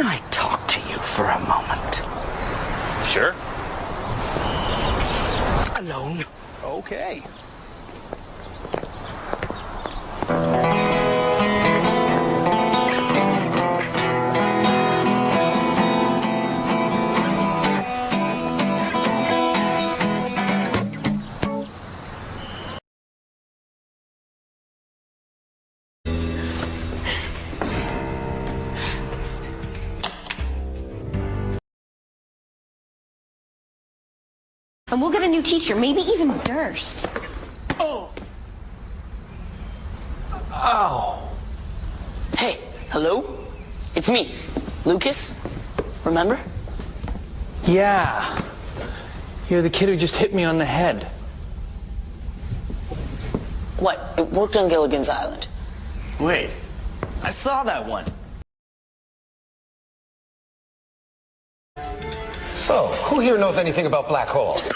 Can I talk to you for a moment? Sure. Alone. Okay. And we'll get a new teacher, maybe even Durst. Oh. Ow. Hey, hello? It's me, Lucas. Remember? Yeah. You're the kid who just hit me on the head. What? It worked on Gilligan's Island. Wait. I saw that one. So, who here knows anything about black holes?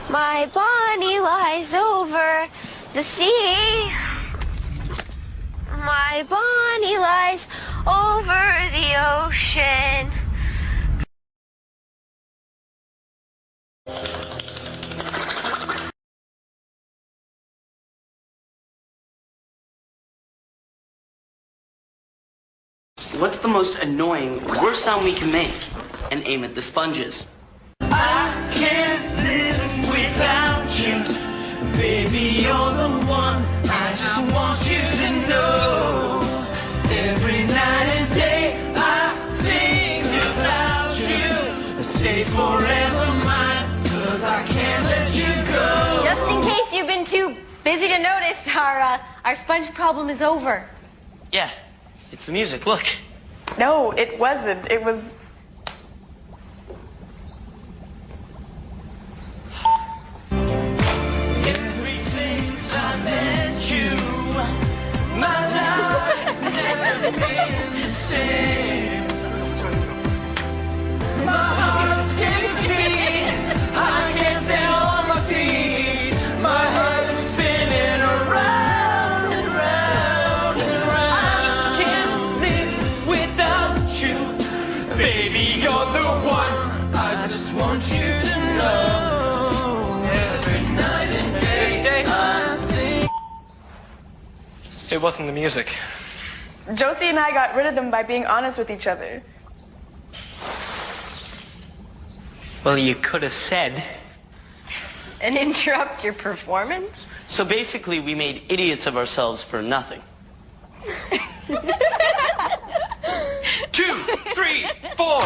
My Bonnie lies over the sea. My Bonnie lies over the ocean. What's the most annoying, worst sound we can make? And aim at the sponges. I can't live without you. Baby, you're the one. I just want you to know. Every night and day I think about you. Stay forever mine, 'cause I can't let you go. Just in case you've been too busy to notice, our sponge problem is over. Yeah, it's the music, look. No, it wasn't. It was... Ever since I met you, my life's never been the same. My heart skips a beat. I can't stay on my feet. My heart is spinning around and round and round. I can't live without you. Baby, you're the one. I just want you to know. Every night and day I think. It wasn't the music. Josie and I got rid of them by being honest with each other. Well, you could have said. And interrupt your performance? So basically, we made idiots of ourselves for nothing. 2, 3, 4.